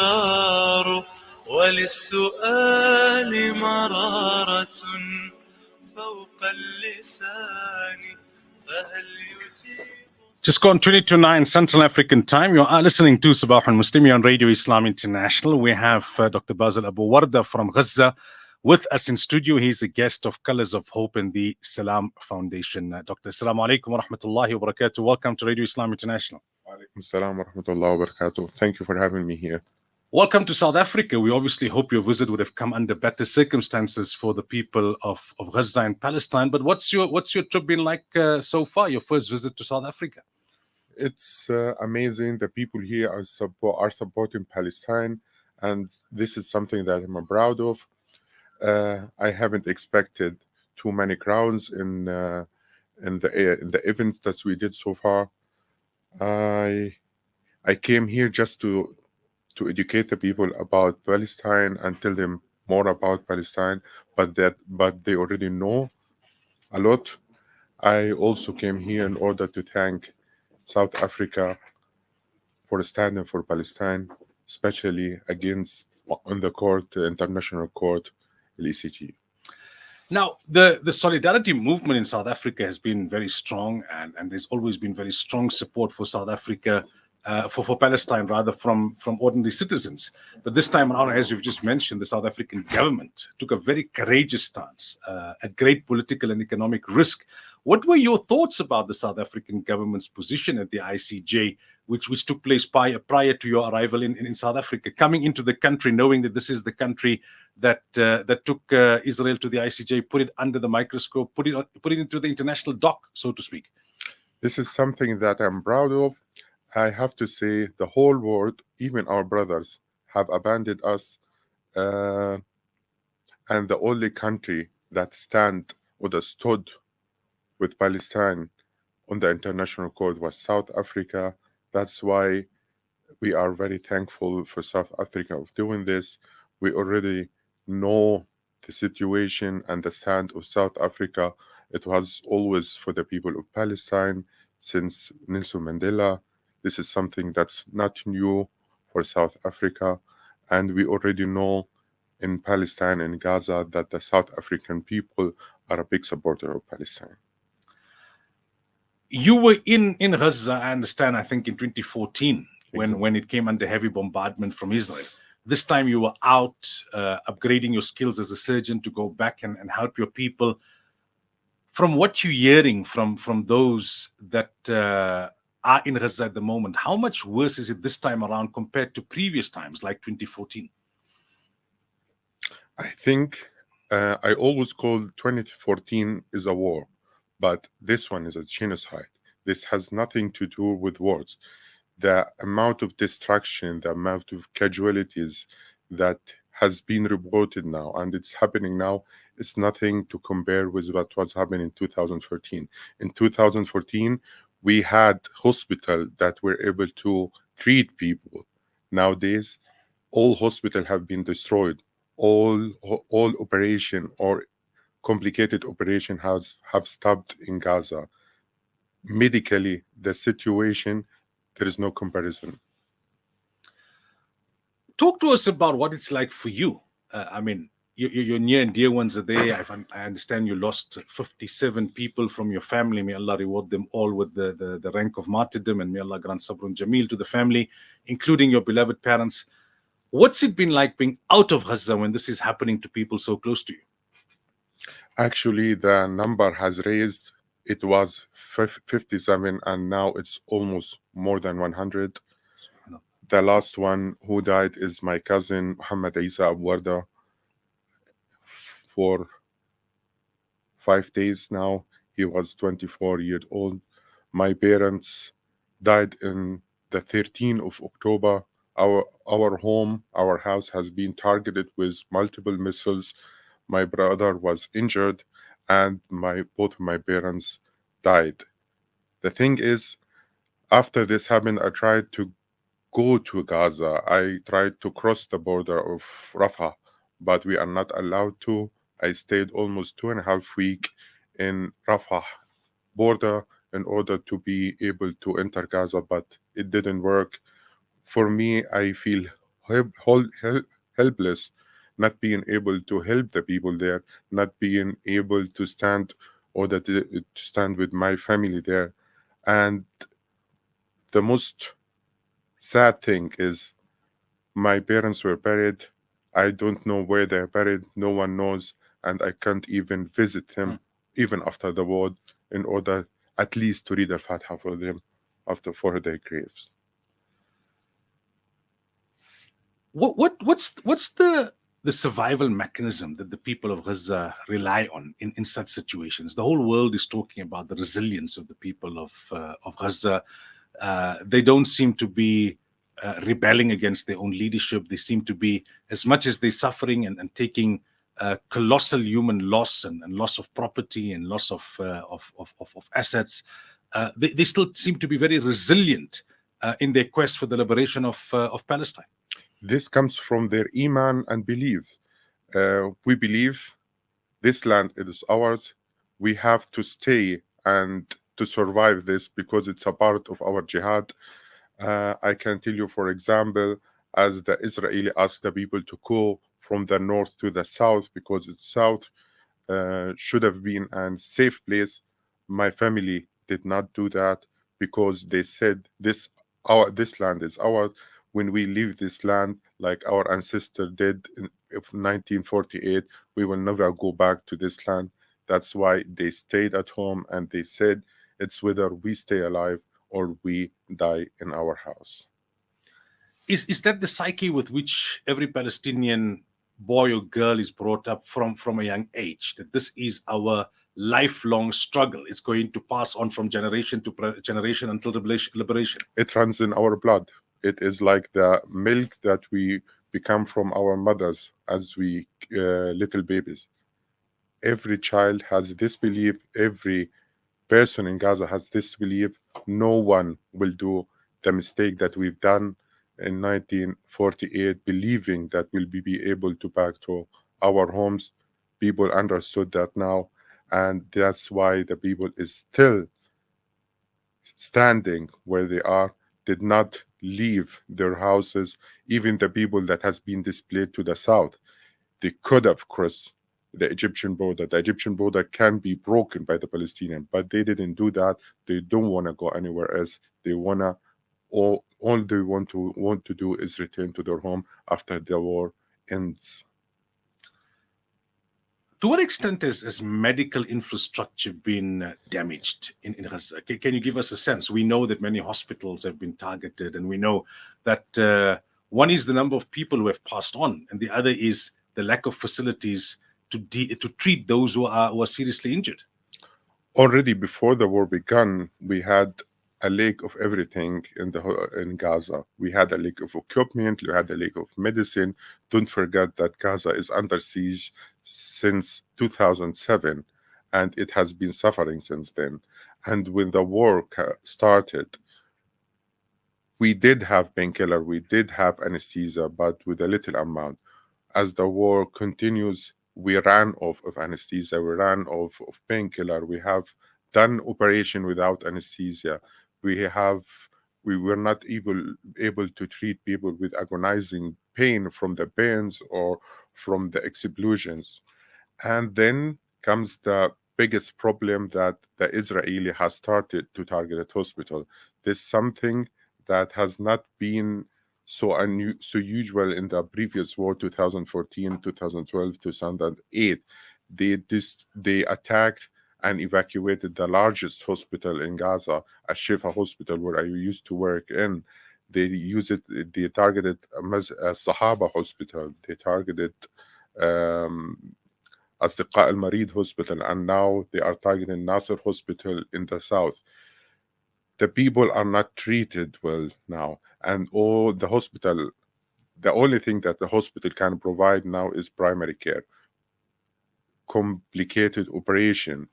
الأشجار وللسؤال مرارة فوق اللسان فهل يجيب. Just gone 22:09 Central African time. You are listening to Sabahul Muslim on Radio Islam International. We have Dr. Basel Abuwarda from Gaza with us in studio. He's the guest of Colors of Hope in the Salam Foundation. Dr. Assalamu alaikum wa rahmatullahi wa barakatuh. Welcome to Radio Islam International. Alaikum salam wa rahmatullahi wa barakatuh. Thank you for having me here. Welcome to South Africa. We obviously hope your visit would have come under better circumstances for the people of Gaza and Palestine. But what's your trip been like so far, your first visit to South Africa? It's amazing. The people here are supporting Palestine, and this is something that I'm proud of. I haven't expected too many crowds in the events that we did so far. I came here just to educate the people about Palestine and tell them more about Palestine, but they already know a lot. I also came here in order to thank South Africa for standing for Palestine, especially against on the court, the international court, the ECG. Now, the solidarity movement in South Africa has been very strong, and there's always been very strong support for South Africa, for Palestine, rather, from ordinary citizens. But this time around, as you've just mentioned, the South African government took a very courageous stance at great political and economic risk. What were your thoughts about the South African government's position at the ICJ, which took place prior to your arrival in South Africa, coming into the country, knowing that this is the country that took Israel to the ICJ, put it under the microscope, put it into the international dock, so to speak? This is something that I'm proud of. I have to say the whole world, even our brothers, have abandoned us. And the only country that stood with Palestine on the international court was South Africa. That's why we are very thankful for South Africa of doing this. We already know the situation and the stand of South Africa. It was always for the people of Palestine since Nelson Mandela. This is something that's not new for South Africa. And we already know in Palestine and Gaza that the South African people are a big supporter of Palestine. You were in Gaza, I understand, I think in 2014, when it came under heavy bombardment from Israel. This time you were out upgrading your skills as a surgeon to go back and help your people. From what you're hearing from those that are in Gaza at the moment, how much worse is it this time around compared to previous times like 2014? I think I always call 2014 is a war, but this one is a genocide. This has nothing to do with wars. The amount of destruction, the amount of casualties that has been reported now, and it's happening now, it's nothing to compare with what was happening in 2014. In 2014, we had hospitals that were able to treat people. Nowadays, all hospitals have been destroyed. All operation or complicated operation have stopped in Gaza. Medically, the situation, there is no comparison. Talk to us about what it's like for you. I mean, your near and dear ones are there. I understand you lost 57 people from your family. May Allah reward them all with the rank of martyrdom, and may Allah grant sabr and jameel to the family, including your beloved parents. What's it been like being out of Gaza when this is happening to people so close to you? Actually, the number has raised. It was 57, and now it's almost more than 100. The last one who died is my cousin, Muhammad Isa Abuwarda, for 5 days now. He was 24 years old. My parents died in the 13th of October. Our home, our house has been targeted with multiple missiles. My brother was injured, and both of my parents died. The thing is, after this happened, I tried to go to Gaza. I tried to cross the border of Rafah, but we are not allowed to. I stayed almost 2.5 weeks in Rafah border in order to be able to enter Gaza, but it didn't work. For me, I feel helpless, not being able to help the people there, not being able to stand or to stand with my family there. And the most sad thing is my parents were buried. I don't know where they're buried. No one knows, and I can't even visit them, even after the war, in order at least to read a Fatiha for them after for their graves. What's the survival mechanism that the people of Gaza rely on in such situations? The whole world is talking about the resilience of the people of Gaza. They don't seem to be rebelling against their own leadership. They seem to be, as much as they're suffering and taking colossal human loss and loss of property and loss of assets, they still seem to be very resilient in their quest for the liberation of Palestine. This comes from their iman and belief. We believe this land is ours. We have to stay and to survive this because it's a part of our jihad. I can tell you, for example, as the Israeli asked the people to go from the north to the south because the south should have been a safe place. My family did not do that because they said this land is ours. When we leave this land, like our ancestor did in 1948, we will never go back to this land. That's why they stayed at home and they said it's whether we stay alive or we die in our house. Is that the psyche with which every Palestinian boy or girl is brought up from a young age, that this is our lifelong struggle? It's going to pass on from generation to generation until liberation. It runs in our blood. It is like the milk that we become from our mothers as we little babies. Every child has this belief. Every person in Gaza has this belief. No one will do the mistake that we've done in 1948, believing that we'll be able to back to our homes. People understood that now, and that's why the people is still standing where they are, did not leave their houses. Even the people that has been displaced to the south, they could have crossed the Egyptian border. The Egyptian border can be broken by the Palestinian, but they didn't do that. They don't want to go anywhere else. They wanna all they want to do is return to their home after the war ends. To what extent has medical infrastructure been damaged in Gaza? Can you give us a sense? We know that many hospitals have been targeted, and we know that one is the number of people who have passed on, and the other is the lack of facilities to treat those who are seriously injured. Already before the war began, we had a lack of everything in Gaza. We had a lack of equipment, we had a lack of medicine. Don't forget that Gaza is under siege since 2007, and it has been suffering since then. And when the war started, we did have painkiller, we did have anesthesia, but with a little amount. As the war continues, we ran off of anesthesia, we ran off of painkiller, we have done operation without anesthesia. We were not able to treat people with agonizing pain from the burns or from the explosions. And then comes the biggest problem that the Israeli has started to target at hospital. This is something that has not been so usual in the previous war, 2014, 2012, 2008. They attacked and evacuated the largest hospital in Gaza, a Shifa hospital where I used to work in. They targeted a Sahaba hospital. They targeted Asdiqa al-Marid hospital, and now they are targeting Nasser hospital in the south. The people are not treated well now, and the only thing that the hospital can provide now is primary care. Complicated operation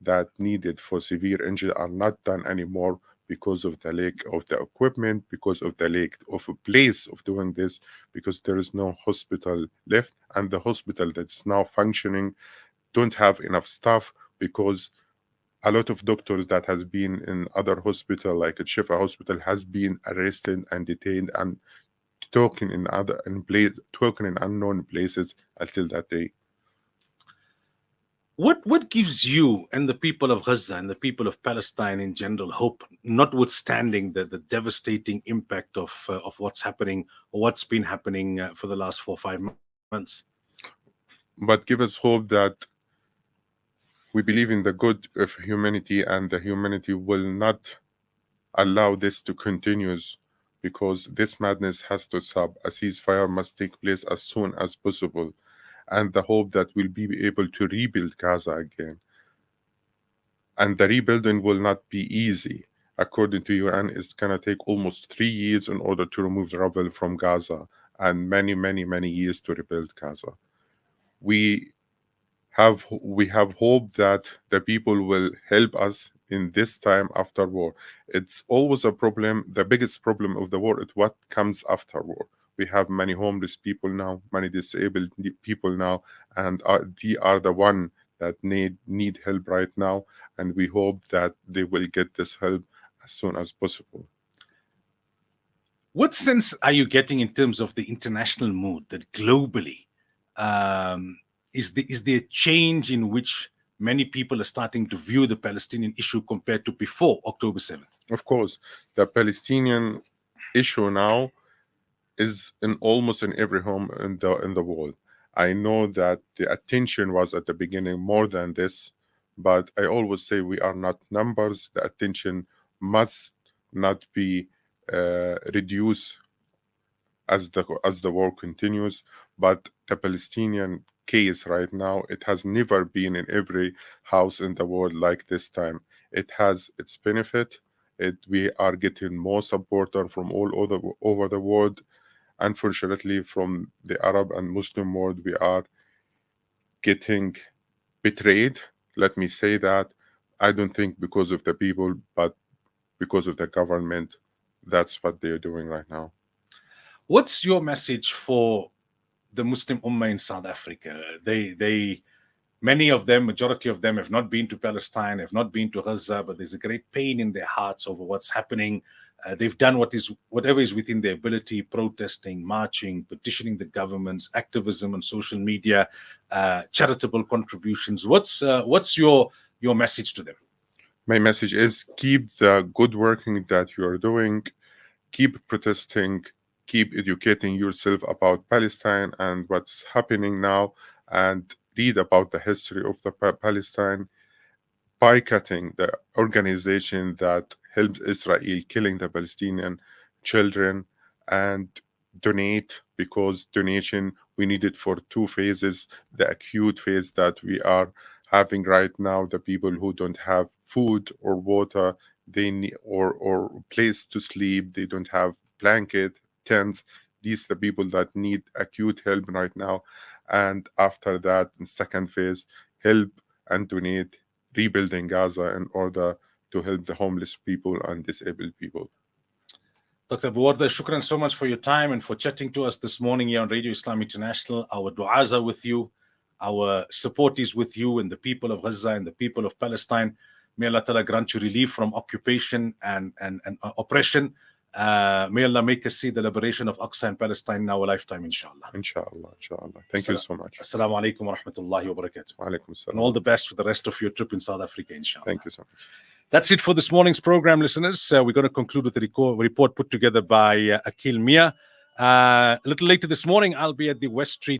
that needed for severe injury are not done anymore because of the lack of the equipment, because of the lack of a place of doing this, because there is no hospital left, and the hospital that's now functioning don't have enough staff because a lot of doctors that has been in other hospital like at Shifa hospital has been arrested and detained and talking in unknown places until that day. What gives you and the people of Gaza and the people of Palestine in general hope, notwithstanding the devastating impact of what's happening or what's been happening for the last 4 or 5 months? But give us hope that we believe in the good of humanity, and the humanity will not allow this to continue, because this madness has to stop. A ceasefire must take place as soon as possible, and the hope that we'll be able to rebuild Gaza again. And the rebuilding will not be easy. According to UN, it's going to take almost 3 years in order to remove the rubble from Gaza, and many, many, many years to rebuild Gaza. We have hope that the people will help us in this time after war. It's always a problem. The biggest problem of the war is what comes after war. We have many homeless people now, many disabled people now, and they are the one that need help right now. And we hope that they will get this help as soon as possible. What sense are you getting in terms of the international mood that globally is there a change in which many people are starting to view the Palestinian issue compared to before October 7th? Of course, the Palestinian issue now is almost in every home in the world. I know that the attention was at the beginning more than this, but I always say we are not numbers. The attention must not be reduced as the war continues. But the Palestinian case right now, it has never been in every house in the world like this time. It has its benefit. We are getting more supporter from all over the world. Unfortunately, from the Arab and Muslim world, we are getting betrayed. Let me say that. I don't think because of the people, but because of the government. That's what they're doing right now. What's your message for the Muslim Ummah in South Africa? Many of them, majority of them, have not been to Palestine, have not been to Gaza, but there's a great pain in their hearts over what's happening. They've done whatever is within their ability: protesting, marching, petitioning the governments, activism on social media, charitable contributions. What's your message to them? My message is keep the good working that you are doing, keep protesting, keep educating yourself about Palestine and what's happening now, and read about the history of the Palestine, boycotting the organization that helped Israel killing the Palestinian children, and donate, because donation we need it for 2 phases. The acute phase that we are having right now, the people who don't have food or water, they need or place to sleep, they don't have blanket, tents. These are the people that need acute help right now. And after that, in second phase, help and donate rebuilding Gaza in order to help the homeless people and disabled people. Dr. Abuwarda, shukran so much for your time and for chatting to us this morning here on Radio Islam International. Our du'as are with you. Our support is with you and the people of Gaza and the people of Palestine. May Allah Ta'ala grant you relief from occupation and oppression. May Allah make us see the liberation of Aqsa and Palestine in our lifetime, inshallah. Inshallah, inshallah. Thank you so much. Assalamu alaikum wa rahmatullahi wa barakatuh. Wa alaikum assalam. And all the best for the rest of your trip in South Africa, inshallah. Thank you so much. That's it for this morning's program, listeners. We're going to conclude with a report put together by Akil Mia. A little later this morning, I'll be at the West Street